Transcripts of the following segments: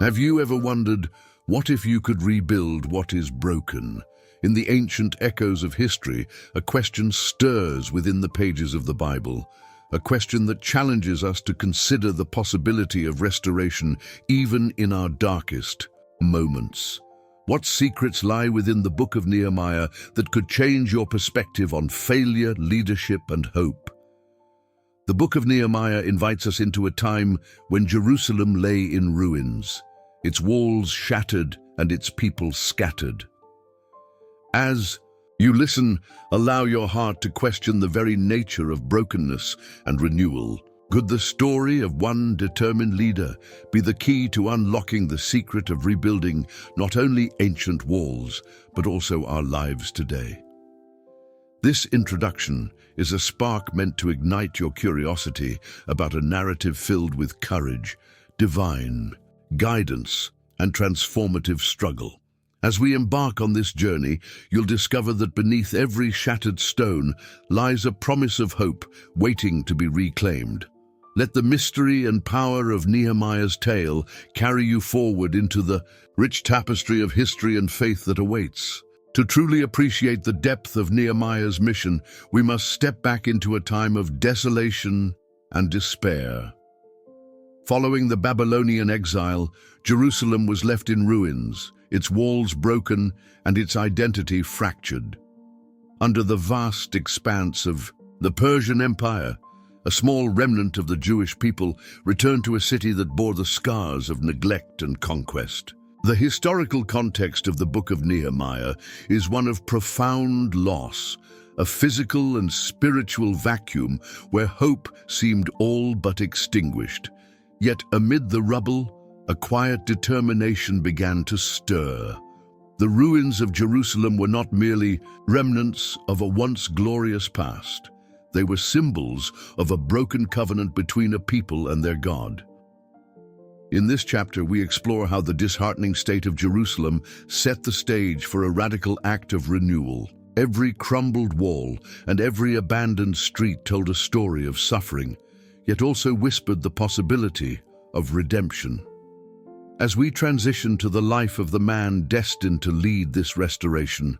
Have you ever wondered, what if you could rebuild what is broken? In the ancient echoes of history, a question stirs within the pages of the Bible, a question that challenges us to consider the possibility of restoration even in our darkest moments. What secrets lie within the Book of Nehemiah that could change your perspective on failure, leadership, and hope? The Book of Nehemiah invites us into a time when Jerusalem lay in ruins, its walls shattered and its people scattered. As you listen, allow your heart to question the very nature of brokenness and renewal. Could the story of one determined leader be the key to unlocking the secret of rebuilding not only ancient walls, but also our lives today? This introduction is a spark meant to ignite your curiosity about a narrative filled with courage, divine guidance, and transformative struggle. As we embark on this journey, you'll discover that beneath every shattered stone lies a promise of hope waiting to be reclaimed. Let the mystery and power of Nehemiah's tale carry you forward into the rich tapestry of history and faith that awaits. To truly appreciate the depth of Nehemiah's mission, we must step back into a time of desolation and despair. Following the Babylonian exile, Jerusalem was left in ruins, its walls broken and its identity fractured. Under the vast expanse of the Persian Empire, a small remnant of the Jewish people returned to a city that bore the scars of neglect and conquest. The historical context of the Book of Nehemiah is one of profound loss, a physical and spiritual vacuum where hope seemed all but extinguished. Yet amid the rubble, a quiet determination began to stir. The ruins of Jerusalem were not merely remnants of a once glorious past. They were symbols of a broken covenant between a people and their God. In this chapter, we explore how the disheartening state of Jerusalem set the stage for a radical act of renewal. Every crumbled wall and every abandoned street told a story of suffering, yet also whispered the possibility of redemption. As we transition to the life of the man destined to lead this restoration,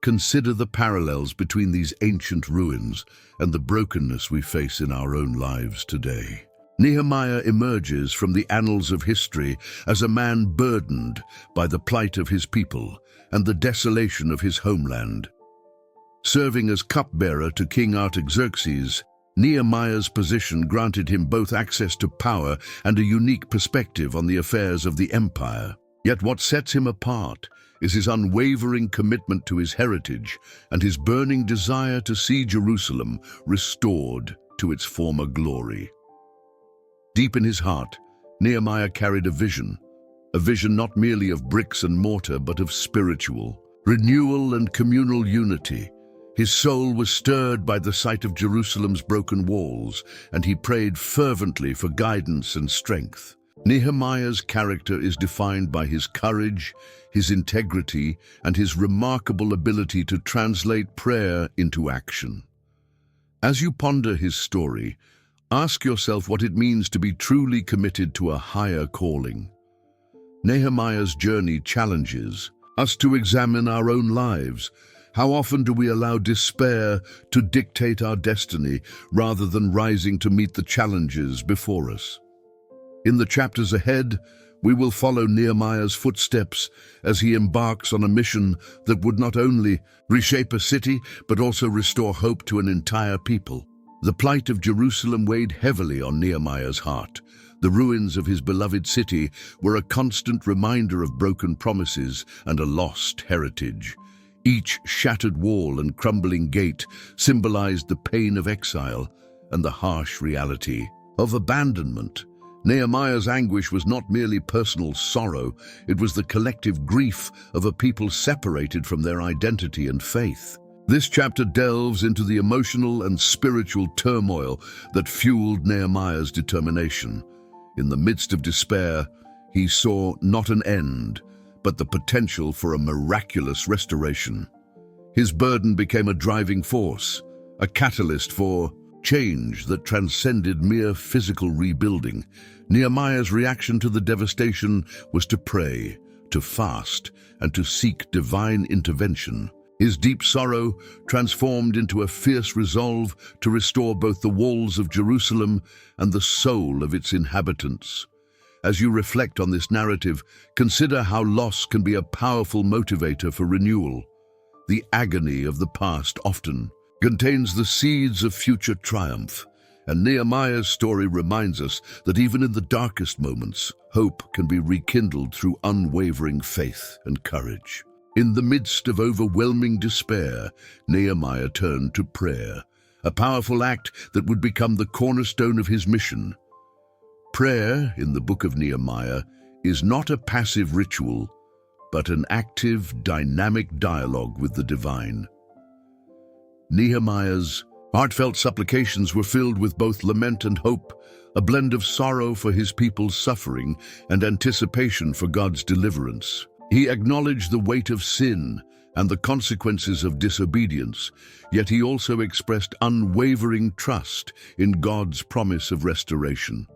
consider the parallels between these ancient ruins and the brokenness we face in our own lives today. Nehemiah emerges from the annals of history as a man burdened by the plight of his people and the desolation of his homeland. Serving as cupbearer to King Artaxerxes, Nehemiah's position granted him both access to power and a unique perspective on the affairs of the empire. Yet what sets him apart is his unwavering commitment to his heritage and his burning desire to see Jerusalem restored to its former glory. Deep in his heart, Nehemiah carried a vision not merely of bricks and mortar, but of spiritual renewal and communal unity. His soul was stirred by the sight of Jerusalem's broken walls, and he prayed fervently for guidance and strength. Nehemiah's character is defined by his courage, his integrity, and his remarkable ability to translate prayer into action. As you ponder his story, ask yourself what it means to be truly committed to a higher calling. Nehemiah's journey challenges us to examine our own lives. How often do we allow despair to dictate our destiny rather than rising to meet the challenges before us? In the chapters ahead, we will follow Nehemiah's footsteps as he embarks on a mission that would not only reshape a city, but also restore hope to an entire people. The plight of Jerusalem weighed heavily on Nehemiah's heart. The ruins of his beloved city were a constant reminder of broken promises and a lost heritage. Each shattered wall and crumbling gate symbolized the pain of exile and the harsh reality of abandonment. Nehemiah's anguish was not merely personal sorrow, it was the collective grief of a people separated from their identity and faith. This chapter delves into the emotional and spiritual turmoil that fueled Nehemiah's determination. In the midst of despair, he saw not an end, but the potential for a miraculous restoration. His burden became a driving force, a catalyst for change that transcended mere physical rebuilding. Nehemiah's reaction to the devastation was to pray, to fast, and to seek divine intervention. His deep sorrow transformed into a fierce resolve to restore both the walls of Jerusalem and the soul of its inhabitants. As you reflect on this narrative, consider how loss can be a powerful motivator for renewal. The agony of the past often contains the seeds of future triumph, and Nehemiah's story reminds us that even in the darkest moments, hope can be rekindled through unwavering faith and courage. In the midst of overwhelming despair, Nehemiah turned to prayer, a powerful act that would become the cornerstone of his mission. Prayer, in the Book of Nehemiah, is not a passive ritual, but an active, dynamic dialogue with the divine. Nehemiah's heartfelt supplications were filled with both lament and hope, a blend of sorrow for his people's suffering and anticipation for God's deliverance. He acknowledged the weight of sin and the consequences of disobedience, yet he also expressed unwavering trust in God's promise of restoration.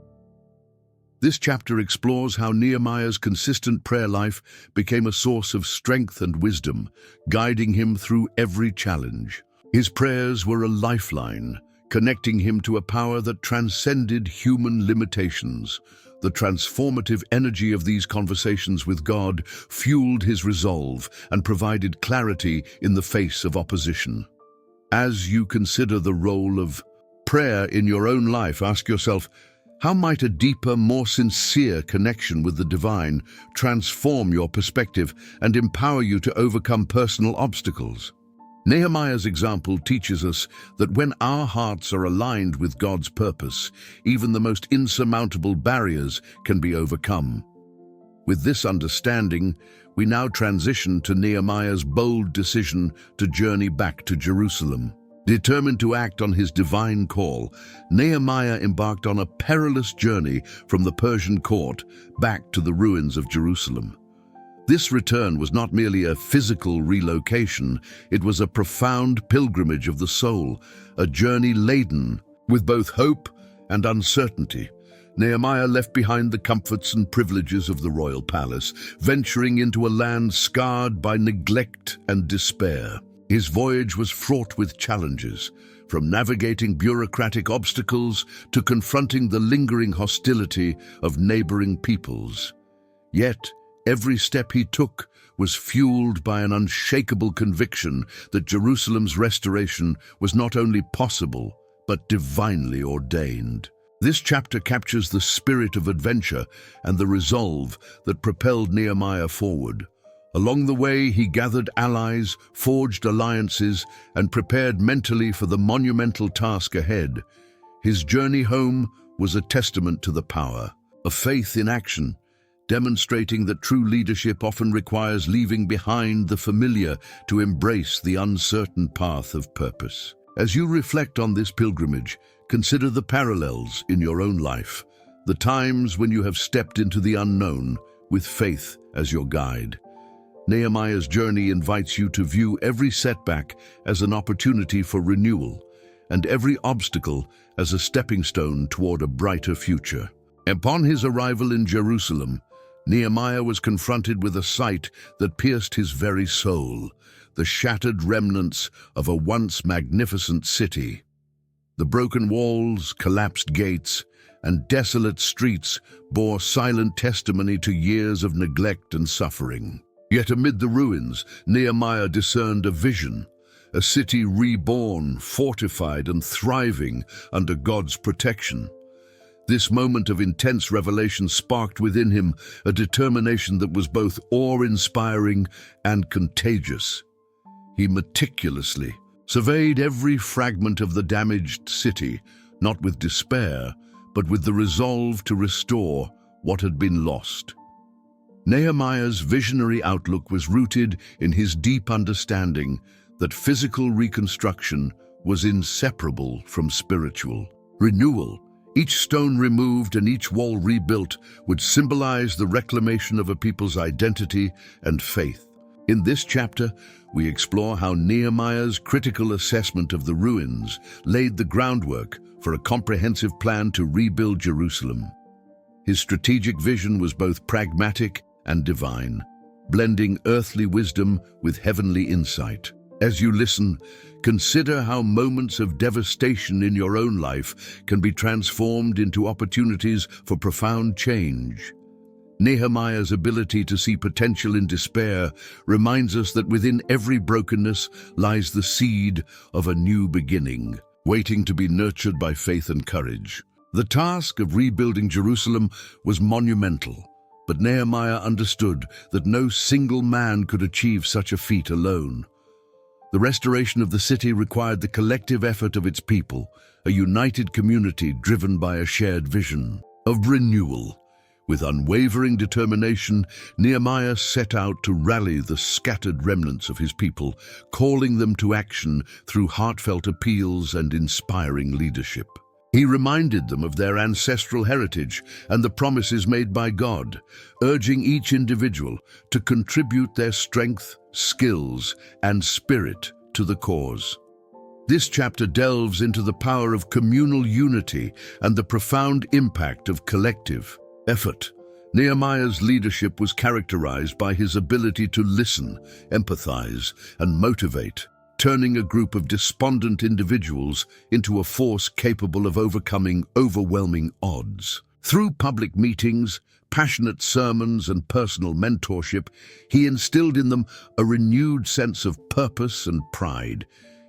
This chapter explores how Nehemiah's consistent prayer life became a source of strength and wisdom, guiding him through every challenge. His prayers were a lifeline, connecting him to a power that transcended human limitations. The transformative energy of these conversations with God fueled his resolve and provided clarity in the face of opposition. As you consider the role of prayer in your own life, ask yourself, how might a deeper, more sincere connection with the divine transform your perspective and empower you to overcome personal obstacles? Nehemiah's example teaches us that when our hearts are aligned with God's purpose, even the most insurmountable barriers can be overcome. With this understanding, we now transition to Nehemiah's bold decision to journey back to Jerusalem. Determined to act on his divine call, Nehemiah embarked on a perilous journey from the Persian court back to the ruins of Jerusalem. This return was not merely a physical relocation, it was a profound pilgrimage of the soul, a journey laden with both hope and uncertainty. Nehemiah left behind the comforts and privileges of the royal palace, venturing into a land scarred by neglect and despair. His voyage was fraught with challenges, from navigating bureaucratic obstacles to confronting the lingering hostility of neighboring peoples. Yet, every step he took was fueled by an unshakable conviction that Jerusalem's restoration was not only possible, but divinely ordained. This chapter captures the spirit of adventure and the resolve that propelled Nehemiah forward. Along the way, he gathered allies, forged alliances, and prepared mentally for the monumental task ahead. His journey home was a testament to the power of faith in action, demonstrating that true leadership often requires leaving behind the familiar to embrace the uncertain path of purpose. As you reflect on this pilgrimage, consider the parallels in your own life, the times when you have stepped into the unknown with faith as your guide. Nehemiah's journey invites you to view every setback as an opportunity for renewal and every obstacle as a stepping stone toward a brighter future. Upon his arrival in Jerusalem, Nehemiah was confronted with a sight that pierced his very soul, the shattered remnants of a once magnificent city. The broken walls, collapsed gates, and desolate streets bore silent testimony to years of neglect and suffering. Yet amid the ruins, Nehemiah discerned a vision, a city reborn, fortified and thriving under God's protection. This moment of intense revelation sparked within him a determination that was both awe-inspiring and contagious. He meticulously surveyed every fragment of the damaged city, not with despair, but with the resolve to restore what had been lost. Nehemiah's visionary outlook was rooted in his deep understanding that physical reconstruction was inseparable from spiritual renewal. Each stone removed and each wall rebuilt would symbolize the reclamation of a people's identity and faith. In this chapter, we explore how Nehemiah's critical assessment of the ruins laid the groundwork for a comprehensive plan to rebuild Jerusalem. His strategic vision was both pragmatic and divine, blending earthly wisdom with heavenly insight. As you listen, consider how moments of devastation in your own life can be transformed into opportunities for profound change. Nehemiah's ability to see potential in despair reminds us that within every brokenness lies the seed of a new beginning, waiting to be nurtured by faith and courage. The task of rebuilding Jerusalem was monumental, but Nehemiah understood that no single man could achieve such a feat alone. The restoration of the city required the collective effort of its people, a united community driven by a shared vision of renewal. With unwavering determination, Nehemiah set out to rally the scattered remnants of his people, calling them to action through heartfelt appeals and inspiring leadership. He reminded them of their ancestral heritage and the promises made by God, urging each individual to contribute their strength, skills, and spirit to the cause. This chapter delves into the power of communal unity and the profound impact of collective effort. Nehemiah's leadership was characterized by his ability to listen, empathize, and motivate, turning a group of despondent individuals into a force capable of overcoming overwhelming odds. Through public meetings, passionate sermons, and personal mentorship, he instilled in them a renewed sense of purpose and pride.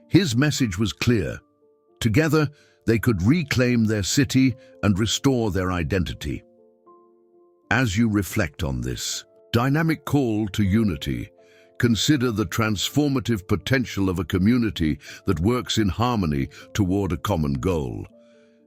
His message was clear. Together, they could reclaim their city and restore their identity. As you reflect on this dynamic call to unity, consider the transformative potential of a community that works in harmony toward a common goal.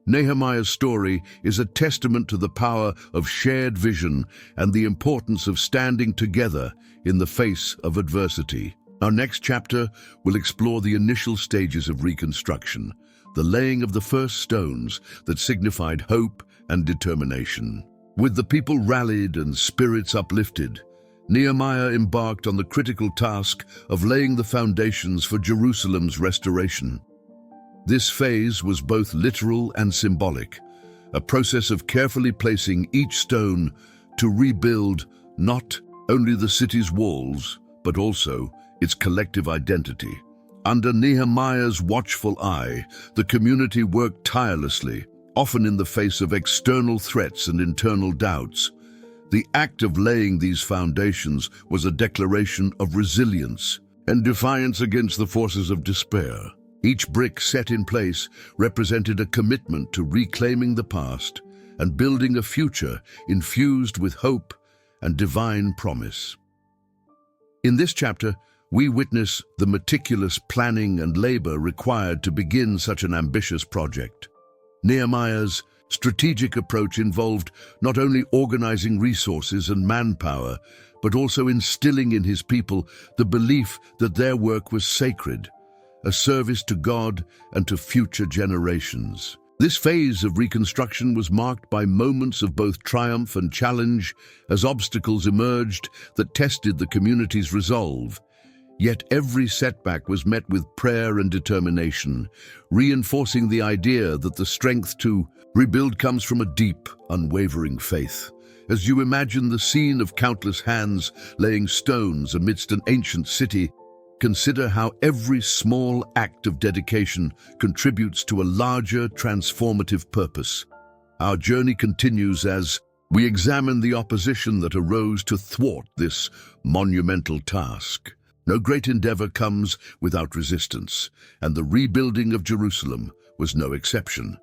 Nehemiah's story is a testament to the power of shared vision and the importance of standing together in the face of adversity. Our next chapter will explore the initial stages of reconstruction, the laying of the first stones that signified hope and determination. With the people rallied and spirits uplifted, Nehemiah embarked on the critical task of laying the foundations for Jerusalem's restoration. This phase was both literal and symbolic, a process of carefully placing each stone to rebuild not only the city's walls, but also its collective identity. Under Nehemiah's watchful eye, the community worked tirelessly, often in the face of external threats and internal doubts. The act of laying these foundations was a declaration of resilience and defiance against the forces of despair. Each brick set in place represented a commitment to reclaiming the past and building a future infused with hope and divine promise. In this chapter, we witness the meticulous planning and labor required to begin such an ambitious project. Nehemiah's strategic approach involved not only organizing resources and manpower, but also instilling in his people the belief that their work was sacred, a service to God and to future generations. This phase of reconstruction was marked by moments of both triumph and challenge as obstacles emerged that tested the community's resolve. Yet every setback was met with prayer and determination, reinforcing the idea that the strength to rebuild comes from a deep, unwavering faith. As you imagine the scene of countless hands laying stones amidst an ancient city, consider how every small act of dedication contributes to a larger, transformative purpose. Our journey continues as we examine the opposition that arose to thwart this monumental task. No great endeavor comes without resistance, and the rebuilding of Jerusalem was no exception.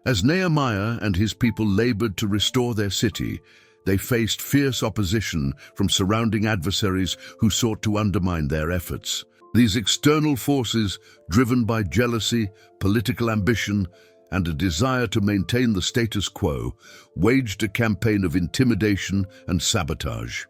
As Nehemiah and his people labored to restore their city, they faced fierce opposition from surrounding adversaries who sought to undermine their efforts. These external forces, driven by jealousy, political ambition, and a desire to maintain the status quo, waged a campaign of intimidation and sabotage.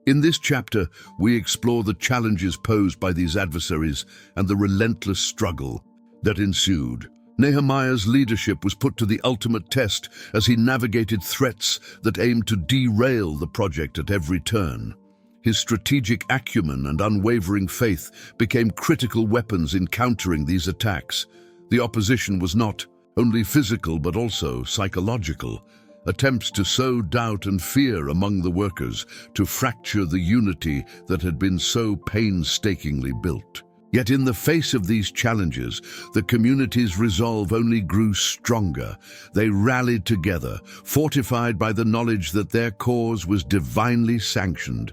In this chapter, we explore the challenges posed by these adversaries and the relentless struggle that ensued. Nehemiah's leadership was put to the ultimate test as he navigated threats that aimed to derail the project at every turn. His strategic acumen and unwavering faith became critical weapons in countering these attacks. The opposition was not only physical but also psychological, attempts to sow doubt and fear among the workers, to fracture the unity that had been so painstakingly built. Yet in the face of these challenges, the community's resolve only grew stronger. They rallied together, fortified by the knowledge that their cause was divinely sanctioned.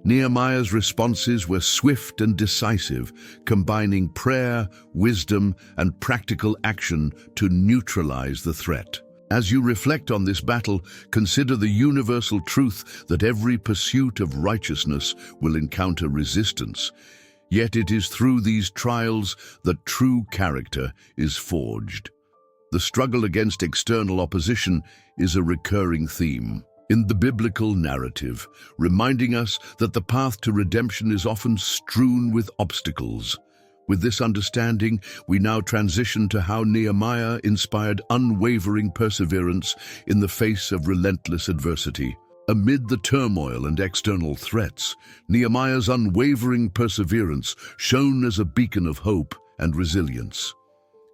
Nehemiah's responses were swift and decisive, combining prayer, wisdom, and practical action to neutralize the threat. As you reflect on this battle, consider the universal truth that every pursuit of righteousness will encounter resistance. Yet it is through these trials that true character is forged. The struggle against external opposition is a recurring theme in the biblical narrative, reminding us that the path to redemption is often strewn with obstacles. With this understanding, we now transition to how Nehemiah inspired unwavering perseverance in the face of relentless adversity. Amid the turmoil and external threats, Nehemiah's unwavering perseverance shone as a beacon of hope and resilience.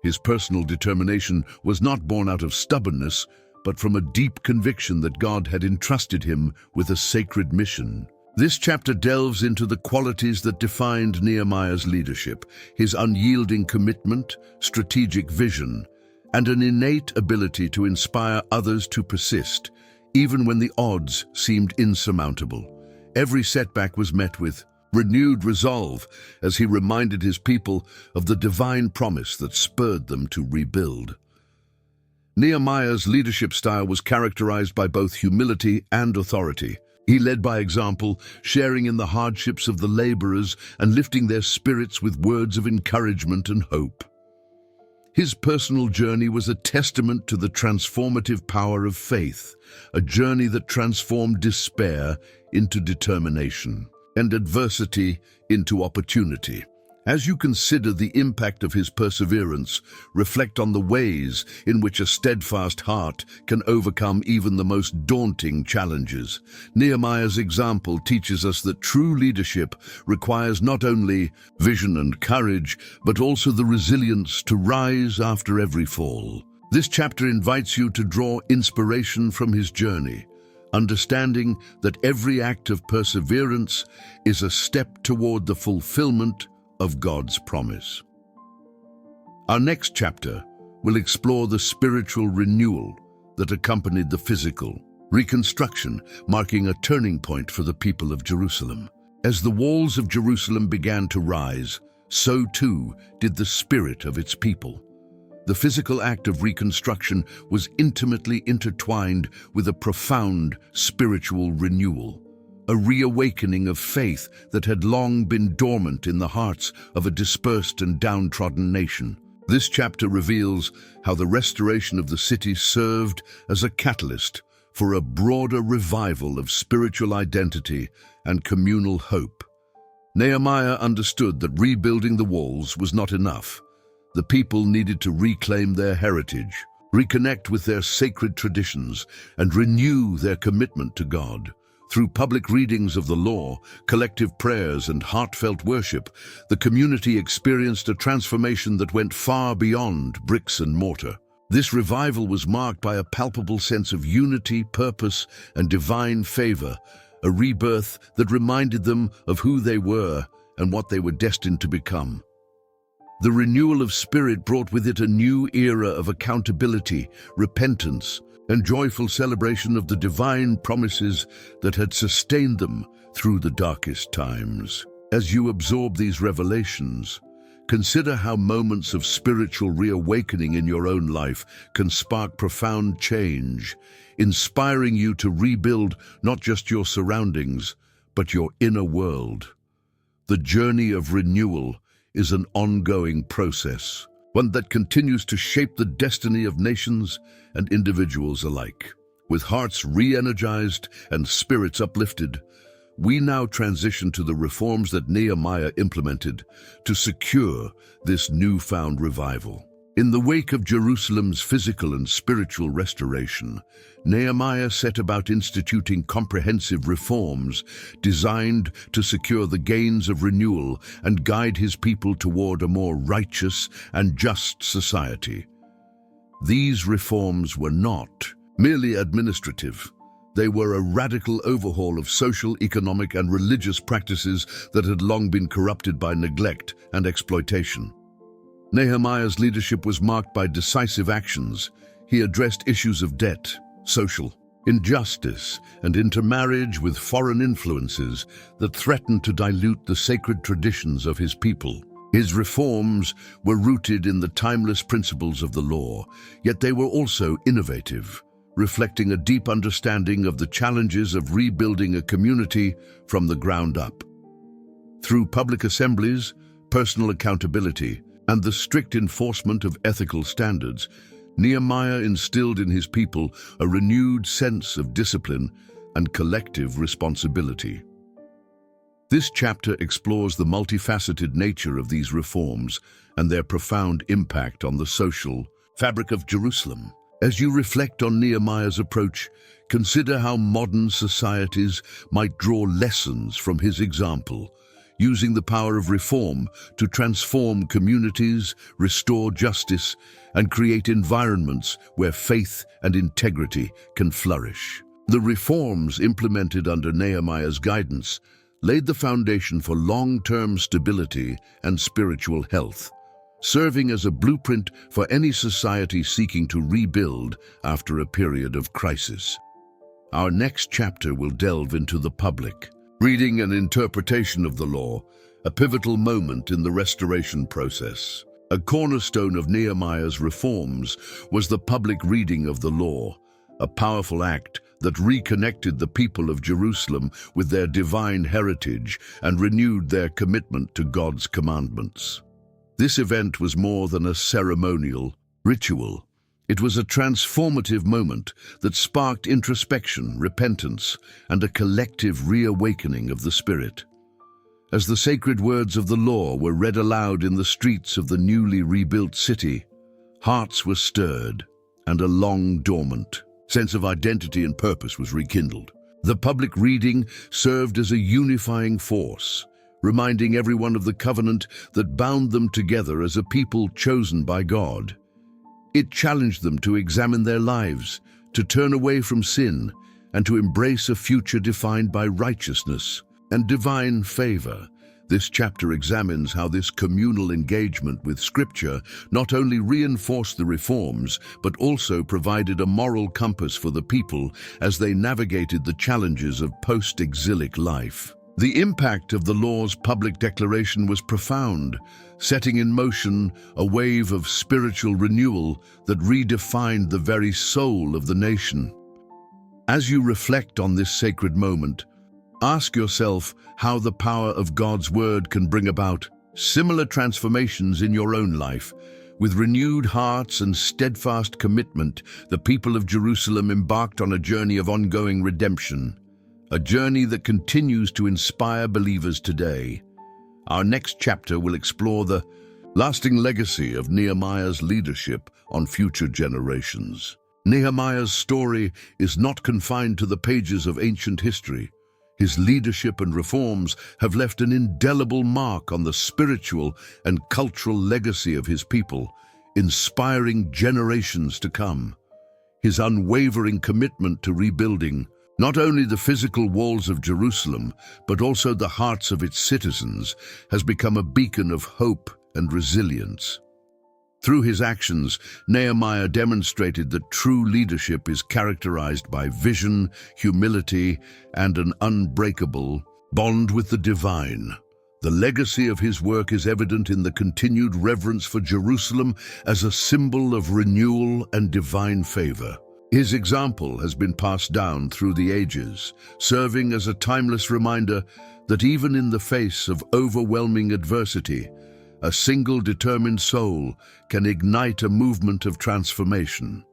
His personal determination was not born out of stubbornness, but from a deep conviction that God had entrusted him with a sacred mission. This chapter delves into the qualities that defined Nehemiah's leadership: his unyielding commitment, strategic vision, and an innate ability to inspire others to persist, even when the odds seemed insurmountable. Every setback was met with renewed resolve as he reminded his people of the divine promise that spurred them to rebuild. Nehemiah's leadership style was characterized by both humility and authority. He led by example, sharing in the hardships of the laborers and lifting their spirits with words of encouragement and hope. His personal journey was a testament to the transformative power of faith, a journey that transformed despair into determination and adversity into opportunity. As you consider the impact of his perseverance, reflect on the ways in which a steadfast heart can overcome even the most daunting challenges. Nehemiah's example teaches us that true leadership requires not only vision and courage, but also the resilience to rise after every fall. This chapter invites you to draw inspiration from his journey, understanding that every act of perseverance is a step toward the fulfillment of God's promise. Our next chapter will explore the spiritual renewal that accompanied the physical reconstruction, marking a turning point for the people of Jerusalem. As the walls of Jerusalem began to rise, so too did the spirit of its people. The physical act of reconstruction was intimately intertwined with a profound spiritual renewal, a reawakening of faith that had long been dormant in the hearts of a dispersed and downtrodden nation. This chapter reveals how the restoration of the city served as a catalyst for a broader revival of spiritual identity and communal hope. Nehemiah understood that rebuilding the walls was not enough. The people needed to reclaim their heritage, reconnect with their sacred traditions, and renew their commitment to God. Through public readings of the law, collective prayers, and heartfelt worship, the community experienced a transformation that went far beyond bricks and mortar. This revival was marked by a palpable sense of unity, purpose, and divine favor, a rebirth that reminded them of who they were and what they were destined to become. The renewal of spirit brought with it a new era of accountability, repentance, and joyful celebration of the divine promises that had sustained them through the darkest times. As you absorb these revelations, consider how moments of spiritual reawakening in your own life can spark profound change, inspiring you to rebuild not just your surroundings, but your inner world. The journey of renewal is an ongoing process, one that continues to shape the destiny of nations and individuals alike. With hearts re-energized and spirits uplifted, we now transition to the reforms that Nehemiah implemented to secure this newfound revival. In the wake of Jerusalem's physical and spiritual restoration, Nehemiah set about instituting comprehensive reforms designed to secure the gains of renewal and guide his people toward a more righteous and just society. These reforms were not merely administrative. They were a radical overhaul of social, economic, and religious practices that had long been corrupted by neglect and exploitation. Nehemiah's leadership was marked by decisive actions. He addressed issues of debt, social injustice, and intermarriage with foreign influences that threatened to dilute the sacred traditions of his people. His reforms were rooted in the timeless principles of the law, yet they were also innovative, reflecting a deep understanding of the challenges of rebuilding a community from the ground up. Through public assemblies, personal accountability, and the strict enforcement of ethical standards, Nehemiah instilled in his people a renewed sense of discipline and collective responsibility. This chapter explores the multifaceted nature of these reforms and their profound impact on the social fabric of Jerusalem. As you reflect on Nehemiah's approach, consider how modern societies might draw lessons from his example, using the power of reform to transform communities, restore justice, and create environments where faith and integrity can flourish. The reforms implemented under Nehemiah's guidance laid the foundation for long-term stability and spiritual health, serving as a blueprint for any society seeking to rebuild after a period of crisis. Our next chapter will delve into the public reading and interpretation of the law, a pivotal moment in the restoration process. A cornerstone of Nehemiah's reforms was the public reading of the law, a powerful act that reconnected the people of Jerusalem with their divine heritage and renewed their commitment to God's commandments. This event was more than a ceremonial ritual. It was a transformative moment that sparked introspection, repentance, and a collective reawakening of the spirit. As the sacred words of the law were read aloud in the streets of the newly rebuilt city, hearts were stirred, and a long-dormant sense of identity and purpose was rekindled. The public reading served as a unifying force, reminding everyone of the covenant that bound them together as a people chosen by God. It challenged them to examine their lives, to turn away from sin, and to embrace a future defined by righteousness and divine favor. This chapter examines how this communal engagement with Scripture not only reinforced the reforms, but also provided a moral compass for the people as they navigated the challenges of post-exilic life. The impact of the law's public declaration was profound, setting in motion a wave of spiritual renewal that redefined the very soul of the nation. As you reflect on this sacred moment, ask yourself how the power of God's Word can bring about similar transformations in your own life. With renewed hearts and steadfast commitment, the people of Jerusalem embarked on a journey of ongoing redemption, a journey that continues to inspire believers today. Our next chapter will explore the lasting legacy of Nehemiah's leadership on future generations. Nehemiah's story is not confined to the pages of ancient history. His leadership and reforms have left an indelible mark on the spiritual and cultural legacy of his people, inspiring generations to come. His unwavering commitment to rebuilding not only the physical walls of Jerusalem, but also the hearts of its citizens, has become a beacon of hope and resilience. Through his actions, Nehemiah demonstrated that true leadership is characterized by vision, humility, and an unbreakable bond with the divine. The legacy of his work is evident in the continued reverence for Jerusalem as a symbol of renewal and divine favor. His example has been passed down through the ages, serving as a timeless reminder that even in the face of overwhelming adversity, a single determined soul can ignite a movement of transformation.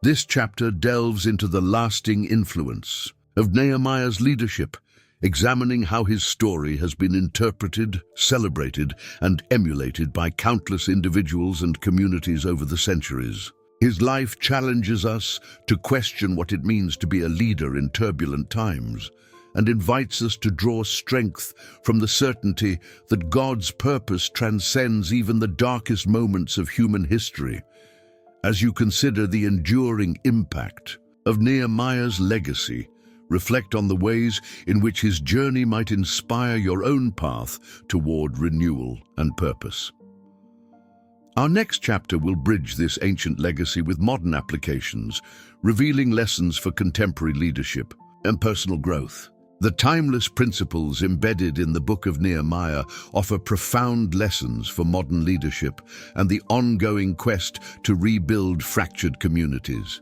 This chapter delves into the lasting influence of Nehemiah's leadership, examining how his story has been interpreted, celebrated, and emulated by countless individuals and communities over the centuries. His life challenges us to question what it means to be a leader in turbulent times, and invites us to draw strength from the certainty that God's purpose transcends even the darkest moments of human history. As you consider the enduring impact of Nehemiah's legacy, reflect on the ways in which his journey might inspire your own path toward renewal and purpose. Our next chapter will bridge this ancient legacy with modern applications, revealing lessons for contemporary leadership and personal growth. The timeless principles embedded in the Book of Nehemiah offer profound lessons for modern leadership and the ongoing quest to rebuild fractured communities.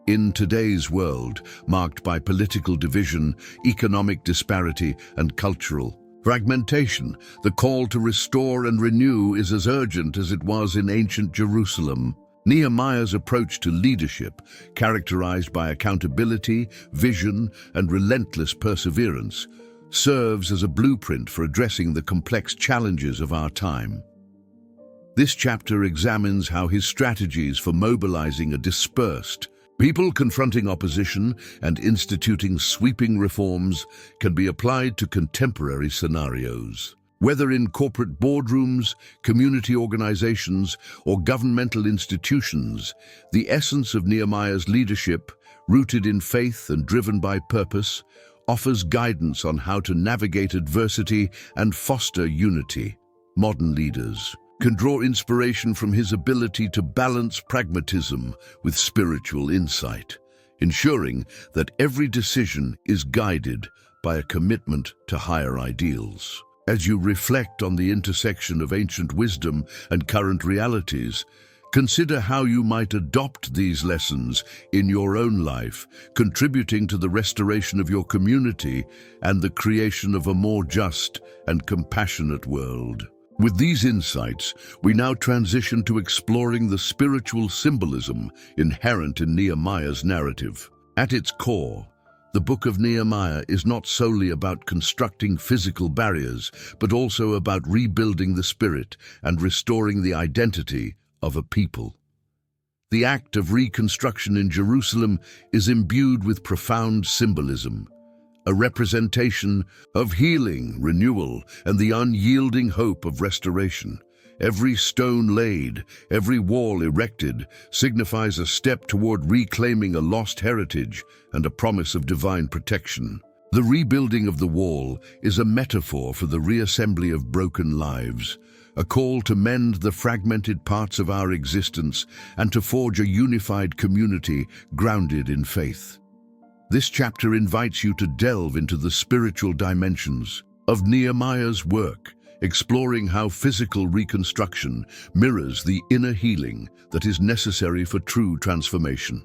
In today's world, marked by political division, economic disparity, and cultural fragmentation, the call to restore and renew is as urgent as it was in ancient Jerusalem. Nehemiah's approach to leadership, characterized by accountability, vision, and relentless perseverance, serves as a blueprint for addressing the complex challenges of our time. This chapter examines how his strategies for mobilizing a dispersed people confronting opposition and instituting sweeping reforms can be applied to contemporary scenarios. Whether in corporate boardrooms, community organizations, or governmental institutions, the essence of Nehemiah's leadership, rooted in faith and driven by purpose, offers guidance on how to navigate adversity and foster unity. Modern leaders can draw inspiration from his ability to balance pragmatism with spiritual insight, ensuring that every decision is guided by a commitment to higher ideals. As you reflect on the intersection of ancient wisdom and current realities, consider how you might adopt these lessons in your own life, contributing to the restoration of your community and the creation of a more just and compassionate world. With these insights, we now transition to exploring the spiritual symbolism inherent in Nehemiah's narrative. At its core, the Book of Nehemiah is not solely about constructing physical barriers, but also about rebuilding the spirit and restoring the identity of a people. The act of reconstruction in Jerusalem is imbued with profound symbolism, a representation of healing, renewal, and the unyielding hope of restoration. Every stone laid, every wall erected, signifies a step toward reclaiming a lost heritage and a promise of divine protection. The rebuilding of the wall is a metaphor for the reassembly of broken lives, a call to mend the fragmented parts of our existence and to forge a unified community grounded in faith. This chapter invites you to delve into the spiritual dimensions of Nehemiah's work, exploring how physical reconstruction mirrors the inner healing that is necessary for true transformation.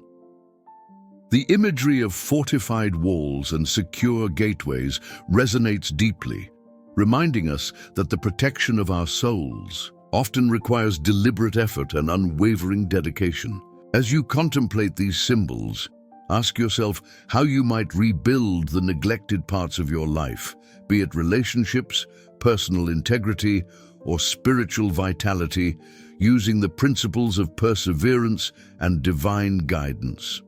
The imagery of fortified walls and secure gateways resonates deeply, reminding us that the protection of our souls often requires deliberate effort and unwavering dedication. As you contemplate these symbols, ask yourself how you might rebuild the neglected parts of your life, be it relationships, personal integrity, or spiritual vitality, using the principles of perseverance and divine guidance.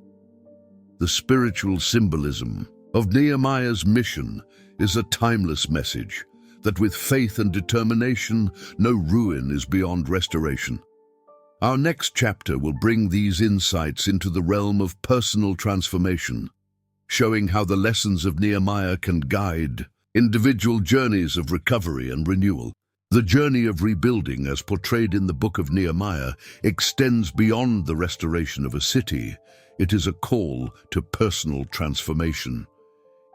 The spiritual symbolism of Nehemiah's mission is a timeless message that with faith and determination, no ruin is beyond restoration. Our next chapter will bring these insights into the realm of personal transformation, showing how the lessons of Nehemiah can guide individual journeys of recovery and renewal. The journey of rebuilding, as portrayed in the Book of Nehemiah, extends beyond the restoration of a city. It is a call to personal transformation.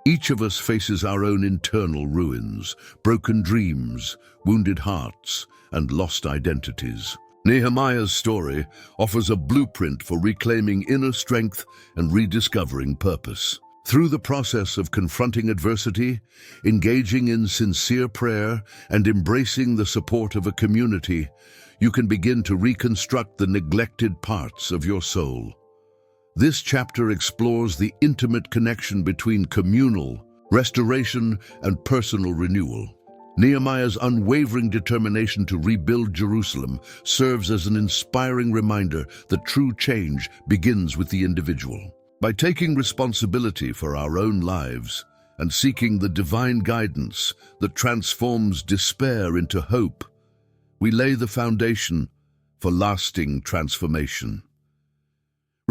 Each of us faces our own internal ruins, broken dreams, wounded hearts, and lost identities. Nehemiah's story offers a blueprint for reclaiming inner strength and rediscovering purpose. Through the process of confronting adversity, engaging in sincere prayer, and embracing the support of a community, you can begin to reconstruct the neglected parts of your soul. This chapter explores the intimate connection between communal restoration and personal renewal. Nehemiah's unwavering determination to rebuild Jerusalem serves as an inspiring reminder that true change begins with the individual. By taking responsibility for our own lives and seeking the divine guidance that transforms despair into hope, we lay the foundation for lasting transformation.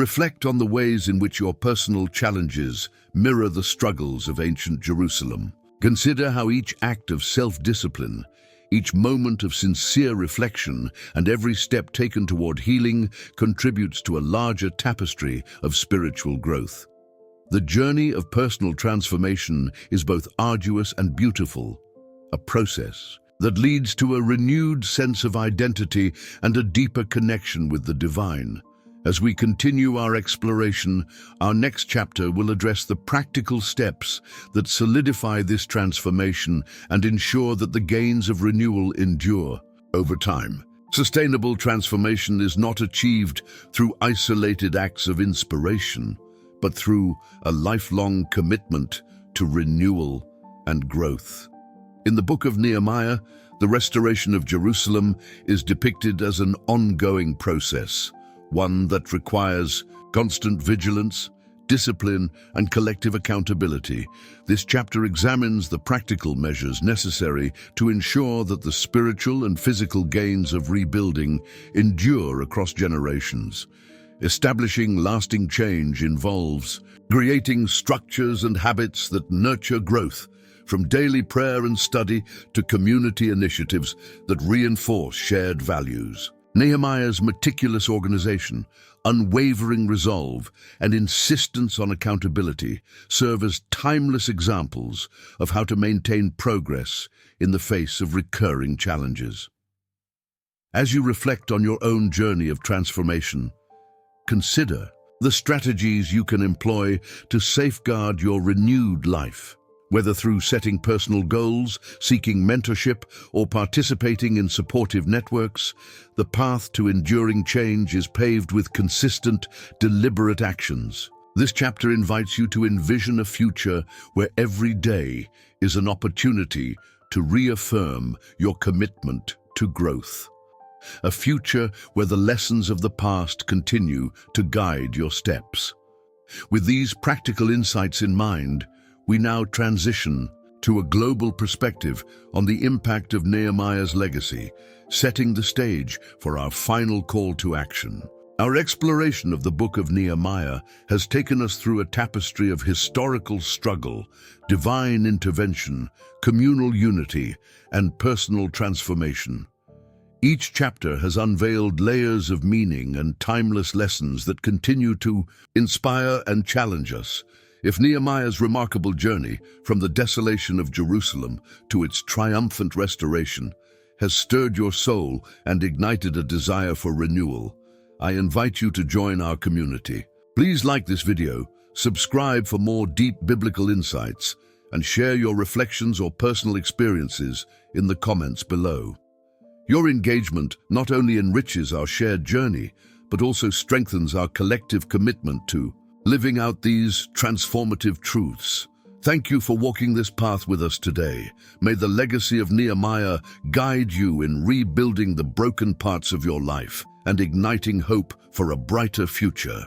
Reflect on the ways in which your personal challenges mirror the struggles of ancient Jerusalem. Consider how each act of self-discipline, each moment of sincere reflection, and every step taken toward healing contributes to a larger tapestry of spiritual growth. The journey of personal transformation is both arduous and beautiful, a process that leads to a renewed sense of identity and a deeper connection with the divine. As we continue our exploration, our next chapter will address the practical steps that solidify this transformation and ensure that the gains of renewal endure over time. Sustainable transformation is not achieved through isolated acts of inspiration, but through a lifelong commitment to renewal and growth. In the Book of Nehemiah, the restoration of Jerusalem is depicted as an ongoing process, one that requires constant vigilance, discipline, and collective accountability. This chapter examines the practical measures necessary to ensure that the spiritual and physical gains of rebuilding endure across generations. Establishing lasting change involves creating structures and habits that nurture growth, from daily prayer and study to community initiatives that reinforce shared values. Nehemiah's meticulous organization, unwavering resolve, and insistence on accountability serve as timeless examples of how to maintain progress in the face of recurring challenges. As you reflect on your own journey of transformation, consider the strategies you can employ to safeguard your renewed life. Whether through setting personal goals, seeking mentorship, or participating in supportive networks, the path to enduring change is paved with consistent, deliberate actions. This chapter invites you to envision a future where every day is an opportunity to reaffirm your commitment to growth. A future where the lessons of the past continue to guide your steps. With these practical insights in mind, we now transition to a global perspective on the impact of Nehemiah's legacy, setting the stage for our final call to action. Our exploration of the Book of Nehemiah has taken us through a tapestry of historical struggle, divine intervention, communal unity, and personal transformation. Each chapter has unveiled layers of meaning and timeless lessons that continue to inspire and challenge us. If Nehemiah's remarkable journey from the desolation of Jerusalem to its triumphant restoration has stirred your soul and ignited a desire for renewal, I invite you to join our community. Please like this video, subscribe for more deep biblical insights, and share your reflections or personal experiences in the comments below. Your engagement not only enriches our shared journey, but also strengthens our collective commitment to living out these transformative truths. Thank you for walking this path with us today. May the legacy of Nehemiah guide you in rebuilding the broken parts of your life and igniting hope for a brighter future.